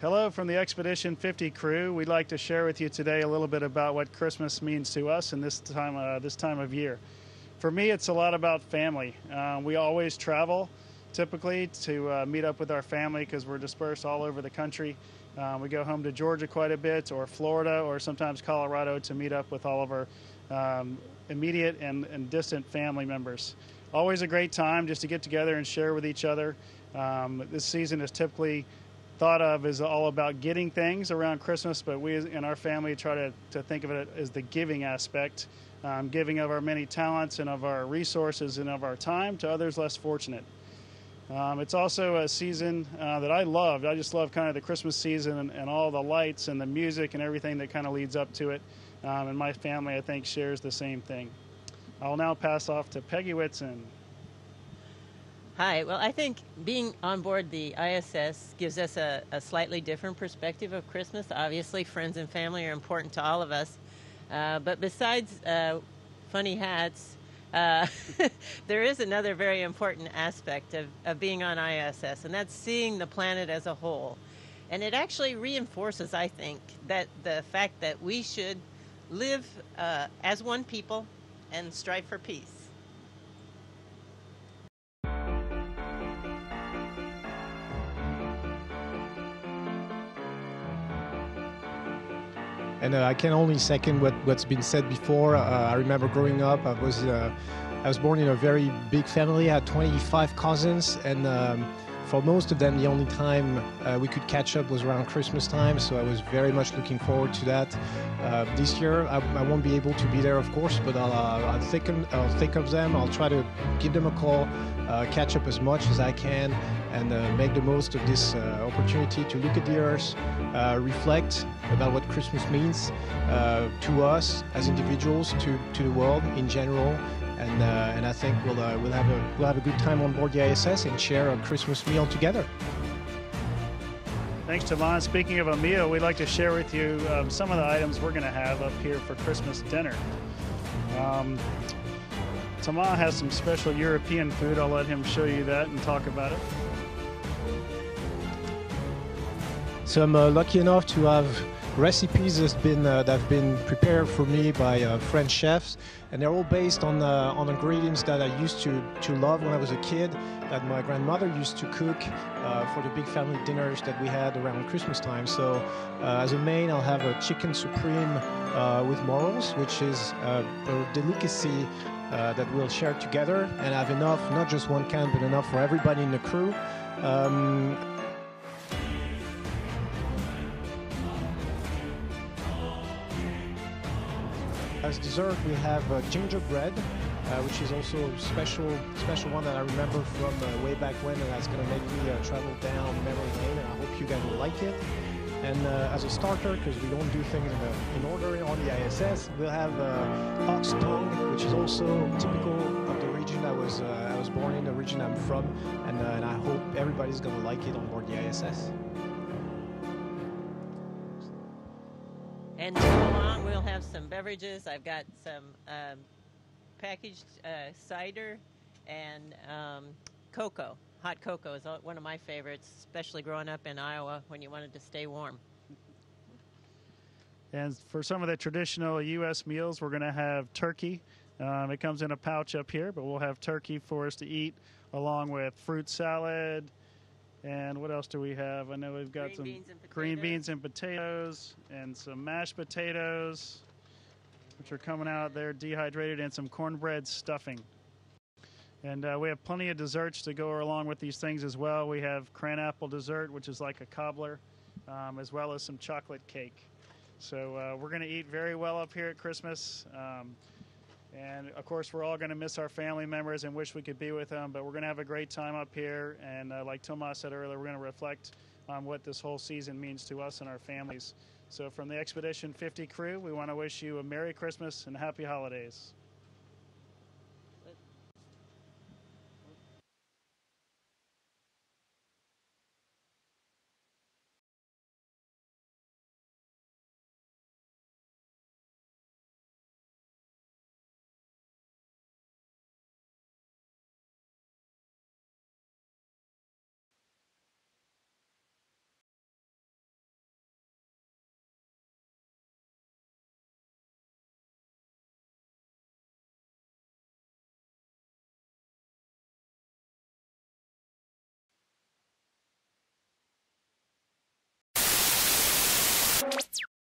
Hello from the Expedition 50 crew. We'd like to share with you today a little bit about what Christmas means to us in this time of year. For me, it's a lot about family. We always travel, typically, to meet up with our family because we're dispersed all over the country. We go home to Georgia quite a bit, or Florida, or sometimes Colorado to meet up with all of our immediate and distant family members. Always a great time just to get together and share with each other. This season is typically thought of as all about getting things around Christmas, but we in our family try to think of it as the giving aspect, giving of our many talents and of our resources and of our time to others less fortunate. It's also a season that I love. I just love kind of the Christmas season and all the lights and the music and everything that kind of leads up to it. And my family, I think, shares the same thing. I'll now pass off to Peggy Whitson. Hi. Well, I think being on board the ISS gives us a slightly different perspective of Christmas. Obviously, friends and family are important to all of us. But besides funny hats, there is another very important aspect of being on ISS, and that's seeing the planet as a whole. And it actually reinforces, I think, that the fact that we should live as one people and strive for peace. And I can only second what's been said before. I remember growing up, I was born in a very big family. I had 25 cousins, and for most of them, the only time we could catch up was around Christmas time. So I was very much looking forward to that. This year, I won't be able to be there, of course, but I'll think of them. I'll try to give them a call, catch up as much as I can, and make the most of this opportunity to look at the Earth, reflect about what Christmas means to us as individuals, to the world in general, and I think we'll have a good time on board the ISS and share a Christmas meal together. Thanks, Taman. Speaking of a meal, we'd like to share with you some of the items we're going to have up here for Christmas dinner. Taman has some special European food. I'll let him show you that and talk about it. So I'm lucky enough to have recipes that have been prepared for me by French chefs, and they're all based on ingredients that I used to love when I was a kid, that my grandmother used to cook for the big family dinners that we had around Christmas time. So as a main, I'll have a chicken supreme with morels, which is a delicacy that we'll share together, and I have enough, not just one can, but enough for everybody in the crew. As dessert, we have gingerbread, which is also a special one that I remember from way back when, and that's going to make me travel down memory lane, and I hope you guys will like it. And as a starter, because we don't do things in order on the ISS, we'll have ox tongue, which is also typical of the region I was born in, the region I'm from, and I hope everybody's going to like it on board the ISS. And to go along, we'll have some beverages. I've got some packaged cider and cocoa. Hot cocoa is one of my favorites, especially growing up in Iowa when you wanted to stay warm. And for some of the traditional U.S. meals, we're going to have turkey. It comes in a pouch up here, but we'll have turkey for us to eat along with fruit salad. And what else do we have? I know we've got some green beans and potatoes and some mashed potatoes, which are coming out there dehydrated, and some cornbread stuffing. And we have plenty of desserts to go along with these things as well. We have cran-apple dessert, which is like a cobbler, as well as some chocolate cake. So we're going to eat very well up here at Christmas. And, of course, we're all going to miss our family members and wish we could be with them, but we're going to have a great time up here. And like Tomas said earlier, we're going to reflect on what this whole season means to us and our families. So from the Expedition 50 crew, we want to wish you a Merry Christmas and Happy Holidays.